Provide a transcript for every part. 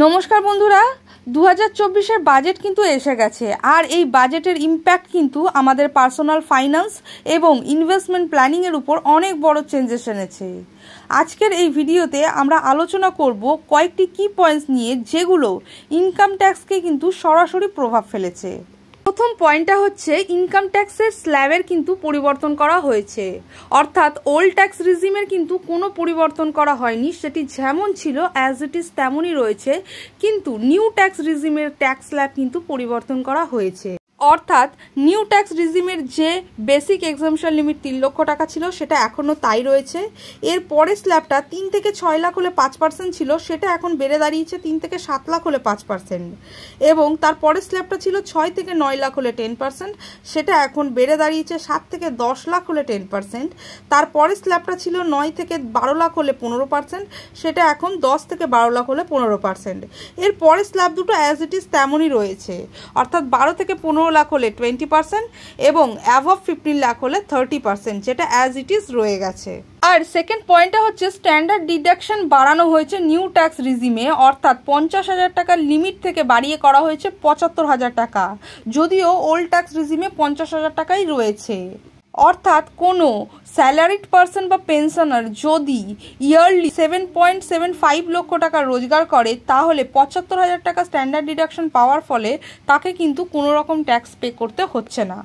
নমস্কার বন্ধুরা, 2024-এর বাজেট কিন্তু এসে গেছে। আর এই বাজেটের ইম্প্যাক্ট কিন্তু আমাদের পার্সোনাল ফাইন্যান্স এবং ইনভেস্টমেন্ট প্ল্যানিংয়ের উপর অনেক বড় চেঞ্জেস এনেছে। আজকের এই ভিডিওতে আমরা আলোচনা করব কয়েকটি কি পয়েন্টস নিয়ে, যেগুলো ইনকাম ট্যাক্সকে কিন্তু সরাসরি প্রভাব ফেলেছে। প্রথম পয়েন্টটা হচ্ছে ইনকাম ট্যাক্সের স্ল্যাবের কিন্তু পরিবর্তন করা হয়েছে, অর্থাৎ ওল্ড ট্যাক্স রিজিমের কিন্তু কোনো পরিবর্তন করা হয়নি, সেটি যেমন ছিল অ্যাজ ইট ইজ তেমনই রয়েছে। কিন্তু নিউ ট্যাক্স রিজিমের ট্যাক্স স্ল্যাব কিন্তু পরিবর্তন করা হয়েছে, অর্থাৎ নিউ ট্যাক্স রিজিমের যে বেসিক এক্সাম্পশন লিমিট 3 লক্ষ টাকা ছিল সেটা এখনও তাই রয়েছে। এর পরে স্ল্যাবটা 3 থেকে 6 লাখ হলে 5% ছিল, সেটা এখন বেড়ে দাঁড়িয়েছে 3 থেকে 7 লাখ হলে 5%। এবং তারপরে স্ল্যাবটা ছিল 6 থেকে 9 লাখ হলে 10%, সেটা এখন বেড়ে দাঁড়িয়েছে 7 থেকে 10 লাখ হলে 10%। তারপরে স্ল্যাবটা ছিল 9 থেকে 12 লাখ হলে 15%, সেটা এখন 10 থেকে 12 লাখ হলে 15%। এর পরে স্ল্যাব দুটো অ্যাজ ইট ইজ তেমনই রয়েছে, অর্থাৎ 12 থেকে 15 লাখ হলে 20% এবং অ্যাবভ 15 লাখ হলে 30%, যেটা অ্যাজ ইট ইজ রয়ে গেছে। আর সেকেন্ড পয়েন্টটা হচ্ছে স্ট্যান্ডার্ড ডিডাকশন বাড়ানো হয়েছে নিউ ট্যাক্স রিজিমে, অর্থাৎ 50,000 টাকার লিমিট থেকে বাড়িয়ে করা হয়েছে 75,000 টাকা, যদিও ওল্ড ট্যাক্স রিজিমে 50,000 টাকাই রয়েছে। অর্থাৎ কোনো স্যালারিড পার্সন বা পেনশনার যদি ইয়ারলি 7.75 লক্ষ টাকা রোজগার করে, তাহলে 75,000 টাকা স্ট্যান্ডার্ড ডিডাকশন পাওয়ার ফলে তাকে কিন্তু কোনো রকম ট্যাক্স পে করতে হচ্ছে না।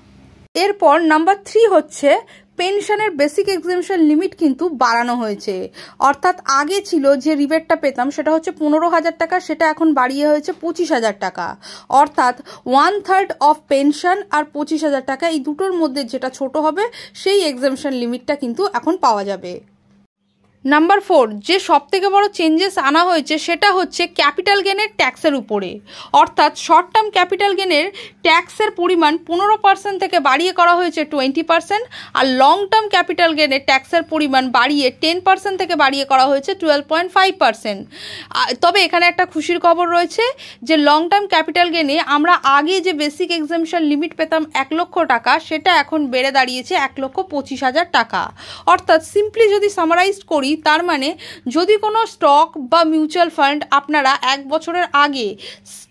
এরপর নাম্বার 3 হচ্ছে পেনশনের বেসিক এক্সাম্পশন লিমিট কিন্তু বাড়ানো হয়েছে। অর্থাৎ আগে ছিল যে রিবেটটা পেতাম সেটা হচ্ছে 15,000 টাকা, সেটা এখন বাড়িয়ে হয়েছে 25,000 টাকা। অর্থাৎ 1/3 অফ পেনশন আর 25,000 টাকা, এই দুটোর মধ্যে যেটা ছোট হবে সেই এক্সাম্পশন লিমিটটা কিন্তু এখন পাওয়া যাবে। নাম্বার 4 যে সব থেকে বড় চেঞ্জেস আনা হয়েছে সেটা হচ্ছে ক্যাপিটাল গেনের ট্যাক্সের উপরে। অর্থাৎ শর্ট টার্ম ক্যাপিটাল গেনের ট্যাক্সের পরিমাণ 15% থেকে বাড়িয়ে করা হয়েছে 20%, আর লং টার্ম ক্যাপিটাল গেনের ট্যাক্সের পরিমাণ বাড়িয়ে 10% থেকে বাড়িয়ে করা হয়েছে 12.5%। তবে এখানে একটা খুশির খবর রয়েছে যে লং টার্ম ক্যাপিটাল গেনে আমরা আগে যে বেসিক এক্সাম্পশন লিমিট পেতাম 1 লক্ষ টাকা, সেটা এখন বেড়ে দাঁড়িয়েছে 1,25,000 টাকা। অর্থাৎ সিম্পলি যদি সামারাইজ করি, তার মানে যদি কোনো স্টক বা মিউচুয়াল ফান্ড আপনারা 1 বছরের আগে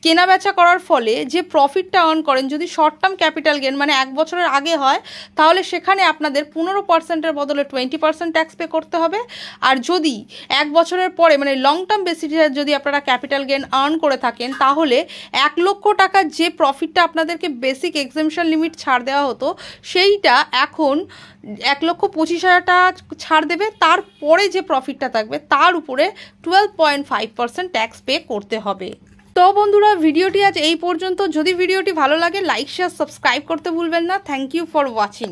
কেনা বেচা করার ফলে যে প্রফিটটা আর্ন করেন, যদি শর্ট টার্ম ক্যাপিটাল গেন মানে 1 বছরের আগে হয়, তাহলে সেখানে আপনাদের 15%-এর বদলে 20% ট্যাক্স পে করতে হবে। আর যদি 1 বছরের পরে মানে লং টার্ম বেসিসে যদি আপনারা ক্যাপিটাল গেন আর্ন করে থাকেন, তাহলে 1 লক্ষ টাকার যে প্রফিটটা আপনাদেরকে বেসিক এক্সাম্পশন লিমিট ছাড় দেওয়া হতো, সেইটা এখন 1,25,000 টাকা ছাড় দেবে। তারপরে যে প্রফিটটা থাকবে তার উপরে 12.5% ট্যাক্স পে করতে হবে। তো বন্ধুরা, ভিডিওটি আজ এই পর্যন্ত। যদি ভিডিওটি ভালো লাগে লাইক শেয়ার সাবস্ক্রাইব করতে ভুলবেন না। Thank you for watching.